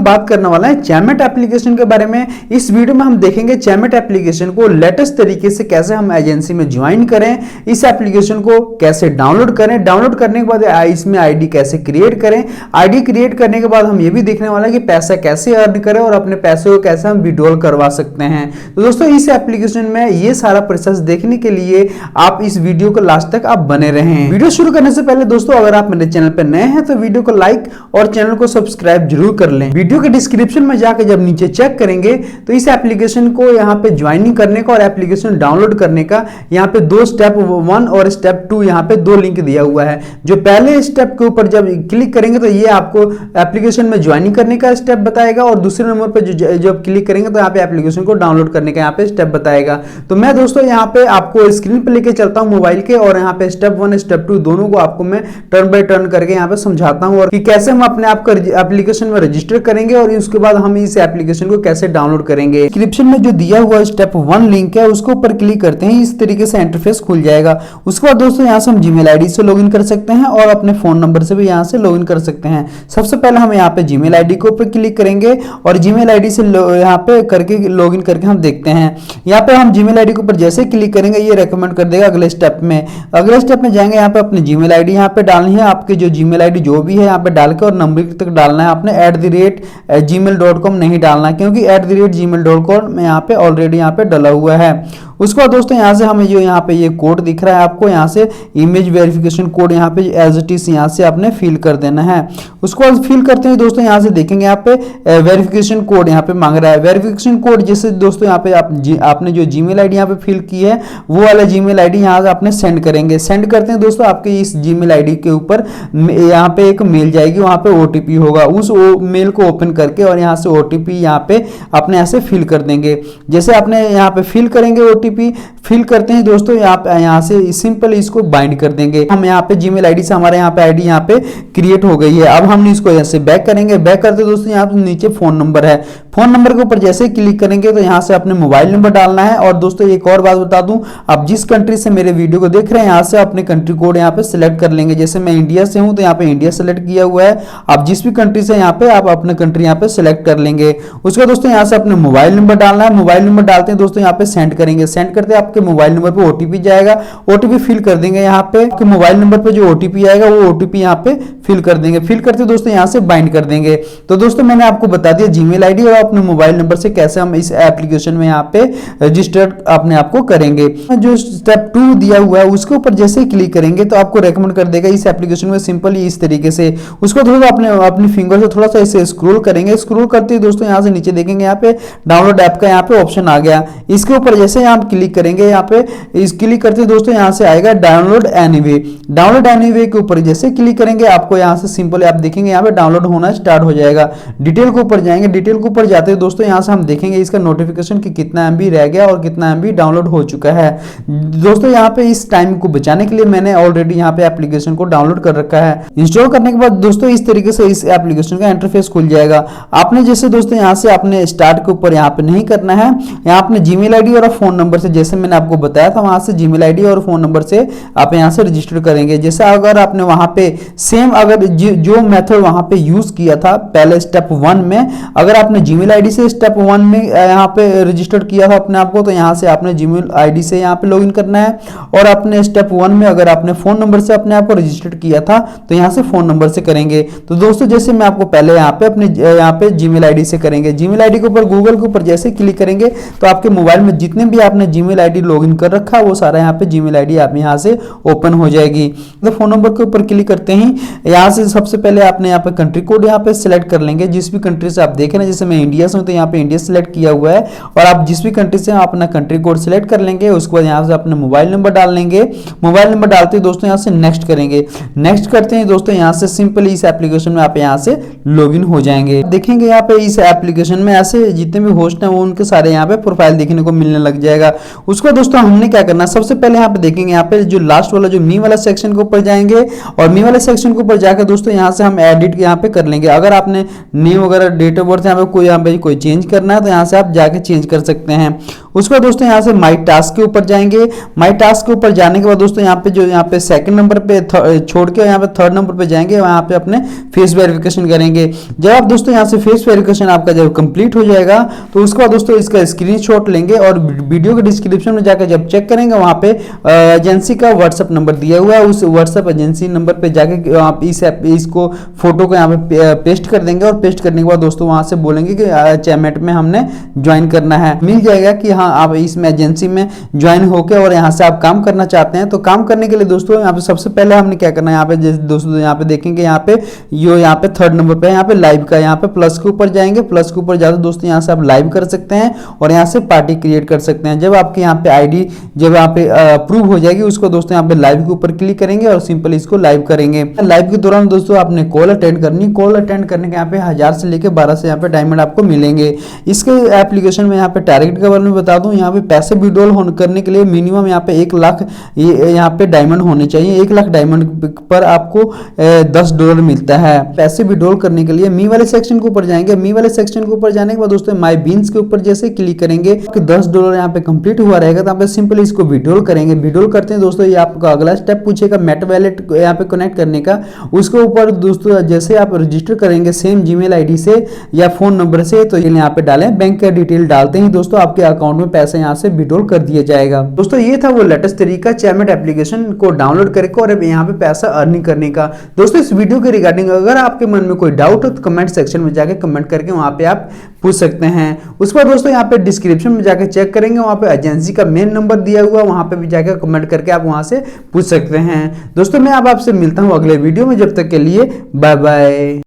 बात करने वाला है चैमेट एप्लीकेशन के बारे में। इस वीडियो में हम देखेंगे चैमेट एप्लीकेशन को लेटेस्ट तरीके से कैसे हम एजेंसी में ज्वाइन करें, इस एप्लीकेशन को कैसे डाउनलोड करें, डाउनलोड करने के बाद इसमें आईडी कैसे क्रिएट करें, आईडी क्रिएट करने के बाद हम ये भी देखने वाला है कि पैसा कैसे अर्न करें और अपने पैसे को कैसे हम विड्रॉल करवा सकते हैं। तो दोस्तों इस एप्लीकेशन में ये सारा प्रोसेस देखने के लिए आप इस वीडियो को लास्ट तक आप बने रहें। वीडियो शुरू करने से पहले दोस्तों अगर आप मेरे चैनल पर नए हैं तो वीडियो को लाइक और चैनल को सब्सक्राइब जरूर कर लें। वीडियो के डिस्क्रिप्शन में जाकर जब नीचे चेक करेंगे तो इस एप्लीकेशन को यहाँ पे ज्वाइनिंग करने का और एप्लीकेशन डाउनलोड करने का यहाँ पे दो स्टेप 1 और स्टेप 2 यहाँ पे दो लिंक दिया हुआ है। जो पहले स्टेप के ऊपर जब क्लिक करेंगे तो ये आपको एप्लीकेशन में ज्वाइनिंग करने का स्टेप बताएगा और दूसरे नंबर पर जब क्लिक करेंगे तो यहाँ पे एप्लीकेशन को डाउनलोड करने का यहाँ पे स्टेप बताएगा। तो मैं दोस्तों यहाँ पे आपको स्क्रीन पे लेके चलता हूँ मोबाइल के और यहाँ पे स्टेप 1 स्टेप 2 दोनों को आपको मैं टर्न बाय टर्न करके यहाँ पे समझाता हूँ और कि कैसे हम अपने आप को एप्लीकेशन में रजिस्टर करेंगे और उसके बाद हम इस एप्लीकेशन को कैसे डाउनलोड करेंगे। डिस्क्रिप्शन में जो दिया हुआ स्टेप 1 लिंक है उसके ऊपर क्लिक करते हैं, इस तरीके से इंटरफेस खुल जाएगा। उसके बाद दोस्तों यहाँ से हम जीमेल आईडी से लॉगिन कर सकते हैं और अपने फोन नंबर से भी यहाँ से लॉगिन कर सकते हैं। सबसे पहले हम यहाँ पे जीमेल आईडी के ऊपर क्लिक करेंगे और जीमेल आईडी से यहाँ पे करके लॉगिन करके हम देखते हैं। यहाँ पे हम जीमेल आईडी के ऊपर जैसे क्लिक करेंगे ये रेकमेंड कर देगा अगले स्टेप में। अगले स्टेप में जाएंगे, यहाँ पे अपनी जीमेल आईडी यहाँ पे डालनी है, आपकी जो जीमेल आईडी जो भी है यहाँ पे डाल के और नंबर तक डालना है। आपने @gmail.com नहीं डालना क्योंकि @gmail.com में यहाँ पे ऑलरेडी यहाँ पे डला हुआ है। उसके बाद दोस्तों यहाँ से हमें जो यहाँ पे ये कोड दिख रहा है आपको, यहाँ से इमेज वेरिफिकेशन कोड यहाँ पे एज इट इज यहाँ से आपने फिल कर देना है। उसको बाद फिल करते हैं दोस्तों यहाँ से देखेंगे यहाँ पे वेरिफिकेशन कोड यहाँ पे मांग रहा है। वेरिफिकेशन कोड जैसे दोस्तों यहाँ पे आपने जो जीमेल आईडी यहाँ पे फिल की है वो वाला जीमेल आईडी यहाँ से आपने सेंड करेंगे। सेंड करते हैं दोस्तों आपके इस जीमेल आईडी के ऊपर यहाँ पे एक मेल जाएगी, वहाँ पे OTP होगा। उस मेल को ओपन करके और यहाँ से OTP यहाँ पे अपने यहाँ से फिल कर देंगे। जैसे आपने यहाँ पे फिल करेंगे OTP फिल करते हैं दोस्तों यहाँ से सिंपल इसको बाइंड कर देंगे। हम यहाँ पे जीमेल आईडी से हमारे यहाँ पे आईडी यहाँ पे क्रिएट हो गई है। अब हम इसको यहाँ से बैक करेंगे। बैक करते दोस्तों यहाँ पे नीचे फोन नंबर है, फोन नंबर के ऊपर जैसे क्लिक करेंगे तो यहाँ से अपने मोबाइल नंबर डालना है। और दोस्तों एक और बात बता दूं, आप जिस कंट्री से मेरे वीडियो को देख रहे हैं यहाँ से अपने कंट्री कोड यहाँ पे सिलेक्ट कर लेंगे। जैसे मैं इंडिया से हूँ तो यहाँ पे इंडिया सेलेक्ट किया हुआ है। आप जिस भी कंट्री से यहाँ पे आप अपने कंट्री यहाँ पे सिलेक्ट कर लेंगे। उसके दोस्तों यहाँ से अपने मोबाइल नंबर डालना है। मोबाइल नंबर डालते हैं दोस्तों यहाँ पे सेंड करेंगे। सेंड करते आपके मोबाइल नंबर पे OTP जाएगा, OTP फिल कर देंगे। यहाँ पे आपके मोबाइल नंबर पे जो OTP आएगा वो OTP यहाँ पे फिल कर देंगे। फिल करते दोस्तों यहाँ से बाइंड कर देंगे। तो दोस्तों मैंने आपको बता दिया जीमेल आईडी और अपने मोबाइल नंबर से कैसे हम इस एप्लीकेशन में यहाँ पे रजिस्टर अपने आप को करेंगे। जो स्टेप 2 दिया हुआ है उसके ऊपर जैसे क्लिक करेंगे तो आपको रेकमेंड कर देगा इस एप्लीकेशन में सिंपली इस तरीके से। उसको थोड़ा अपनी फिंगर से थोड़ा सा ऐसे स्क्रॉल करेंगे। स्क्रॉल करते ही दोस्तों यहाँ से नीचे देखेंगे यहाँ पे डाउनलोड ऐप का यहाँ पे ऑप्शन आ गया। इसके ऊपर जैसे आप क्लिक करेंगे यहाँ पे इस क्लिक करते दोस्तों यहाँ से आएगा डाउनलोड एनीवे। डाउनलोड एनीवे के ऊपर जैसे क्लिक करेंगे आपको यहाँ से सिंपल आप देखेंगे यहाँ पे डाउनलोड होना स्टार्ट हो जाएगा। डिटेल के ऊपर जाएंगे, डिटेल के ऊपर जाते हैं दोस्तों यहाँ से हम देखेंगे इसका नोटिफिकेशन कि कितना MB रह गया और कितना MB डाउनलोड हो चुका है। दोस्तों यहाँ पे इस टाइम को बचाने के लिए मैंने ऑलरेडी यहाँ पे एप्लीकेशन को डाउनलोड कर रखा है। इंस्टॉल करने के बाद दोस्तों इस तरीके से इस एप्लीकेशन का इंटरफेस खुल जाएगा। आपने जैसे दोस्तों यहाँ से अपने स्टार्ट के ऊपर यहाँ पे नहीं करना है, यहाँ अपने जीमेल आईडी और फोन नंबर से जैसे मैंने आपको बताया था वहां से जीमेल आईडी और फोन नंबर से आप यहां से रजिस्टर करेंगे। जैसे अगर आपने वहां पे सेम अगर जो मेथड वहां पे यूज किया था पहले स्टेप 1 में, अगर आपने जीमेल आईडी से स्टेप 1 में यहां पे रजिस्टर किया था अपने आप को तो यहां से आपने जीमेल आईडी से यहां पे लॉगिन करना है। और अपने स्टेप 1 में अगर आपने फोन नंबर से अपने आप को रजिस्टर किया था तो यहां से फोन नंबर से करेंगे। तो दोस्तों जैसे मैं आपको पहले यहाँ पे अपने यहाँ पे जीमेल आईडी से करेंगे। जीमेल आईडी के ऊपर गूगल के ऊपर जैसे क्लिक करेंगे तो आपके मोबाइल में जितने भी आपने जीमेल आईडी लॉगिन कर रखा है वो सारा यहाँ पे जीमेल आईडी आप यहाँ से ओपन हो जाएगी। तो फोन नंबर के ऊपर क्लिक करते ही यहाँ से सबसे पहले आपने यहाँ पे कंट्री कोड यहाँ पे सिलेक्ट कर लेंगे। जिस भी कंट्री से आप देख रहे हैं, जैसे मैं इंडिया से हूँ तो यहाँ पे इंडिया सिलेक्ट किया हुआ है और आप जिस भी कंट्री से अपना कंट्री कोड सिलेक्ट कर लेंगे। उसके बाद यहाँ से अपने मोबाइल नंबर डाल लेंगे। मोबाइल नंबर डालते ही दोस्तों यहाँ से नेक्स्ट करेंगे। नेक्स्ट करते हैं दोस्तों यहाँ से सिंपली इस एप्लीकेशन में आप यहाँ से लॉगिन हो जाएंगे। देखेंगे यहाँ पे इस एप्लीकेशन में ऐसे जितने भी होस्ट हैं वो उनके सारे यहाँ पे प्रोफाइल देखने को मिलने लग जाएगा। उसको दोस्तों हमने क्या करना है, सबसे पहले यहाँ पे देखेंगे यहाँ पे जो लास्ट वाला जो मी वाला सेक्शन के ऊपर जाएंगे और मी वाले सेक्शन के ऊपर जाकर दोस्तों यहाँ से हम एडिट यहाँ पे कर लेंगे। अगर आपने नेम वगैरह डेट ऑफ बर्थ यहाँ पे कोई चेंज करना है तो यहाँ से आप जाके चेंज कर सकते हैं। उसके बाद दोस्तों यहाँ से माई टास्क के ऊपर जाएंगे। माई टास्क के ऊपर जाने के बाद दोस्तों यहाँ पे जो यहाँ पे सेकंड नंबर पे छोड़ के यहाँ पे थर्ड नंबर पे जाएंगे, वहाँ पे अपने फेस वेरिफिकेशन करेंगे। जब आप दोस्तों यहाँ से फेस वेरिफिकेशन आपका जब कंप्लीट हो जाएगा तो उसके बाद दोस्तों इसका स्क्रीनशॉट लेंगे और वीडियो के डिस्क्रिप्शन में जाकर जब चेक करेंगे वहाँ पे एजेंसी का व्हाट्सएप नंबर दिया हुआ है, उस व्हाट्सएप एजेंसी नंबर पे जाके आप इसको फोटो को यहाँ पे पेस्ट कर देंगे और पेस्ट करने के बाद दोस्तों वहाँ से बोलेंगे कि चैमेट में हमने ज्वाइन करना है। मिल जाएगा कि हाँ आप इसमें एजेंसी में ज्वाइन होके और यहाँ से आप काम करना चाहते हैं। तो काम करने के लिए दोस्तों यहाँ पे सबसे पहले हमने क्या करना है, यहाँ पे दोस्तों यहाँ पे देखेंगे यहाँ पे यहाँ पे थर्ड नंबर पे यहाँ पे लाइव का यहाँ पे प्लस के ऊपर जाएंगे। प्लस के ऊपर जाते दोस्तों यहाँ से आप लाइव कर सकते हैं और यहाँ से पार्टी क्रिएट कर सकते हैं। जब आपके यहाँ पे आईडी जब यहाँ पे अप्रूव हो जाएगी उसको दोस्तों यहाँ पे लाइव के ऊपर क्लिक करेंगे और सिंपल इसको लाइव करेंगे। लाइव के दौरान दोस्तों आपने कॉल अटेंड करनी। कॉल अटेंड करने के यहाँ पे 1000 से लेकर 1200 यहाँ पे डायमंड आपको मिलेंगे। इसके एप्लीकेशन में यहाँ पे टारगेट के बारे में बता दूं, यहाँ पे पैसे विड्रॉल करने के लिए मिनिमम यहाँ पे 1 लाख यहाँ पे डायमंड होने चाहिए। 1 लाख डायमंड पर आपको $10 मिलता है। पैसे विड्रॉल करने के लिए मी वाले सेक्शन के ऊपर जाएंगे। मी वाले सेक्शन के ऊपर जाने के बाद दोस्तों माई बीन्स के ऊपर जैसे क्लिक करेंगे कि $10 यहाँ पे कंप्लीट हुआ रहेगा तो यहाँ पे सिंपल इसको विड्रॉल करेंगे। विड्रॉल करते हैं दोस्तों ये आपका अगला स्टेप पूछेगा मेट वैलेट यहाँ पे कनेक्ट करने का। उसके ऊपर दोस्तों जैसे आप रजिस्टर करेंगे सेम जीमेल आईडी से या फोन नंबर से, तो ये यहाँ पे डालें बैंक का डिटेल डालते ही दोस्तों आपके अकाउंट में पैसे यहाँ से विड्रॉल कर दिया जाएगा। दोस्तों ये था वो लेटेस्ट तरीका चैमेट एप्लीकेशन को डाउनलोड करके और यहाँ पे पैसा अर्निंग करने का। दोस्तों इस वीडियो के रिगार्डिंग अगर आपके मन में कोई डाउट हो तो कमेंट सेक्शन में जाके कमेंट करके वहां पे आप पूछ सकते हैं। उसके बाद दोस्तों यहाँ पे डिस्क्रिप्शन में जाके चेक करेंगे, वहां पे एजेंसी का मेन नंबर दिया हुआ, वहां पे भी जाकर कमेंट करके आप वहां से पूछ सकते हैं। दोस्तों मैं अब आपसे मिलता हूं अगले वीडियो में, जब तक के लिए बाय बाय।